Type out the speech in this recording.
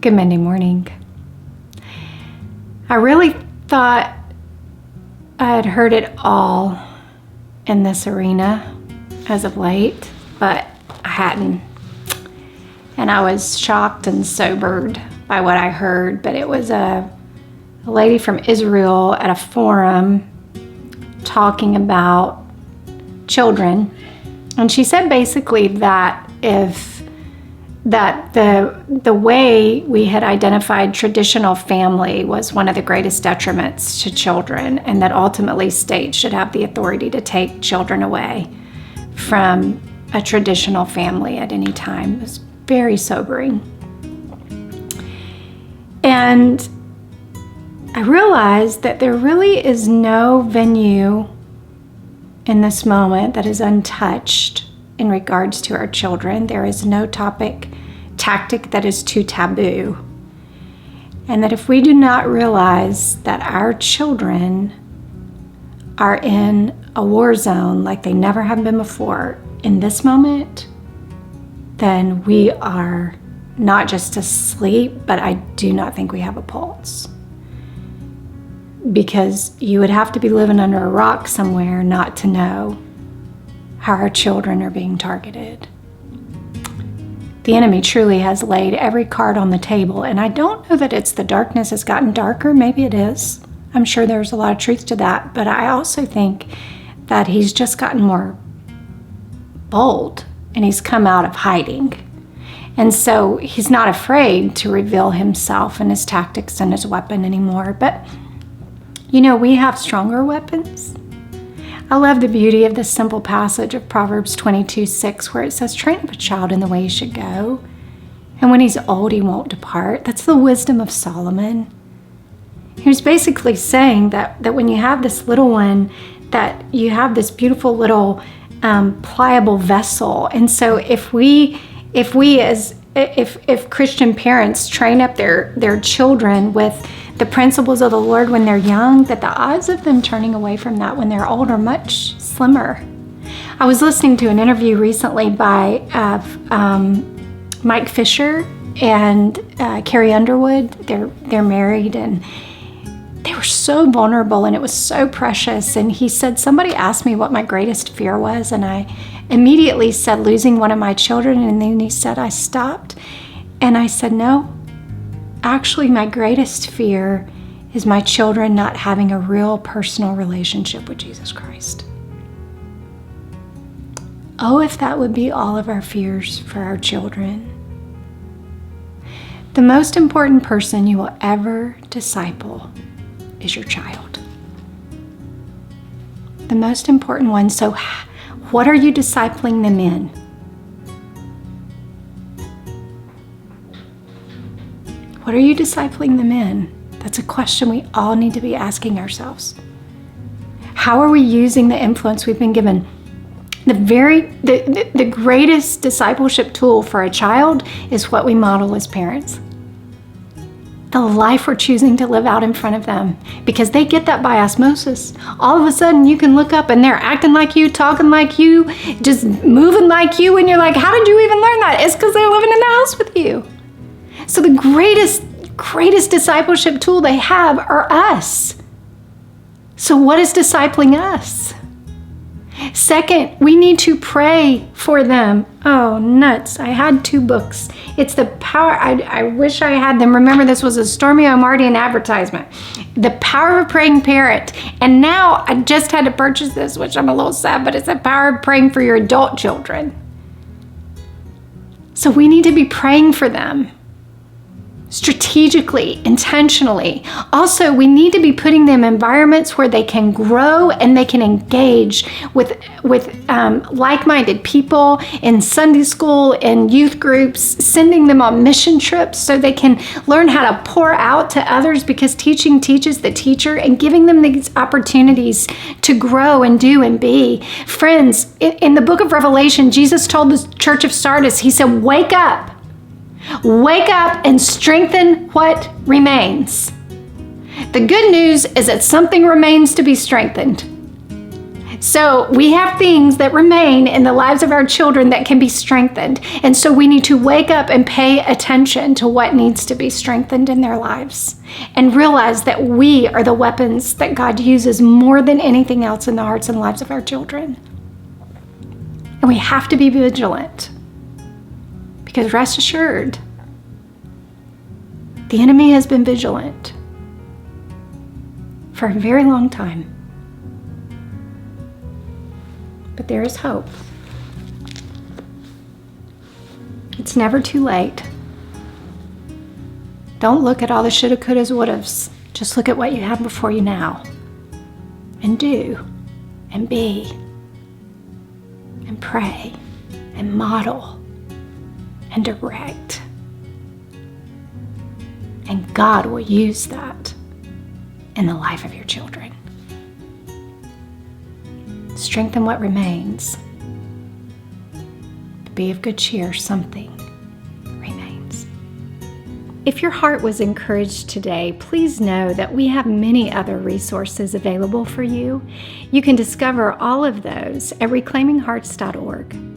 Good Monday morning. I really thought I had heard it all in this arena as of late, but I hadn't. And I was shocked and sobered by what I heard, but it was a lady from Israel at a forum talking about children. And she said basically that the way we had identified traditional family was one of the greatest detriments to children, and that ultimately states should have the authority to take children away from a traditional family at any time. It was very sobering. And I realized that there really is no venue in this moment that is untouched in regards to our children. There is no tactic that is too taboo. And that if we do not realize that our children are in a war zone like they never have been before in this moment, then we are not just asleep, but I do not think we have a pulse. Because you would have to be living under a rock somewhere not to know how our children are being targeted. The enemy truly has laid every card on the table, and I don't know that it's the darkness has gotten darker. Maybe it is. I'm sure there's a lot of truth to that, but I also think that he's just gotten more bold, and he's come out of hiding. And so he's not afraid to reveal himself and his tactics and his weapon anymore. But you know, we have stronger weapons. I love the beauty of this simple passage of Proverbs 22:6, where it says, train up a child in the way he should go, and when he's old, he won't depart. That's the wisdom of Solomon. He was basically saying that when you have this little one, that you have this beautiful little pliable vessel. And so if Christian parents train up their children with the principles of the Lord when they're young, that the odds of them turning away from that when they're old are much slimmer. I was listening to an interview recently by Mike Fisher and Carrie Underwood. They're married, and they were so vulnerable, and it was so precious. And he said, somebody asked me what my greatest fear was, and I immediately said losing one of my children. And then he said, I stopped, and I said, no. Actually, my greatest fear is my children not having a real personal relationship with Jesus Christ. Oh, if that would be all of our fears for our children. The most important person you will ever disciple is your child. The most important one. So what are you discipling them in? What are you discipling them in? That's a question we all need to be asking ourselves. How are we using the influence we've been given? The greatest discipleship tool for a child is what we model as parents. The life we're choosing to live out in front of them, because they get that by osmosis. All of a sudden you can look up and they're acting like you, talking like you, just moving like you, and you're like, how did you even learn that? It's because they're living in the house with you. So the greatest discipleship tool they have are us. So what is discipling us? Second, we need to pray for them. Oh, nuts. I had 2 books. It's The Power, I wish I had them. Remember, this was a Stormy O'Mardian advertisement. The Power of a Praying Parent. And now I just had to purchase this, which I'm a little sad, but it's The Power of Praying for Your Adult Children. So we need to be praying for them. Strategically, intentionally. Also, we need to be putting them in environments where they can grow and they can engage with like-minded people in Sunday school and youth groups, sending them on mission trips so they can learn how to pour out to others, because teaching teaches the teacher, and giving them these opportunities to grow and do and be. Friends, in the book of Revelation, Jesus told the church of Sardis, he said, wake up. Wake up and strengthen what remains. The good news is that something remains to be strengthened. So we have things that remain in the lives of our children that can be strengthened. And so we need to wake up and pay attention to what needs to be strengthened in their lives and realize that we are the weapons that God uses more than anything else in the hearts and lives of our children. And we have to be vigilant, because rest assured, the enemy has been vigilant for a very long time. But there is hope. It's never too late. Don't look at all the shoulda, couldas, wouldas. Just look at what you have before you now. And do, and be, and pray, and model, and direct. And God will use that in the life of your children. Strengthen what remains. Be of good cheer, something remains. If your heart was encouraged today, please know that we have many other resources available for you. You can discover all of those at reclaiminghearts.org.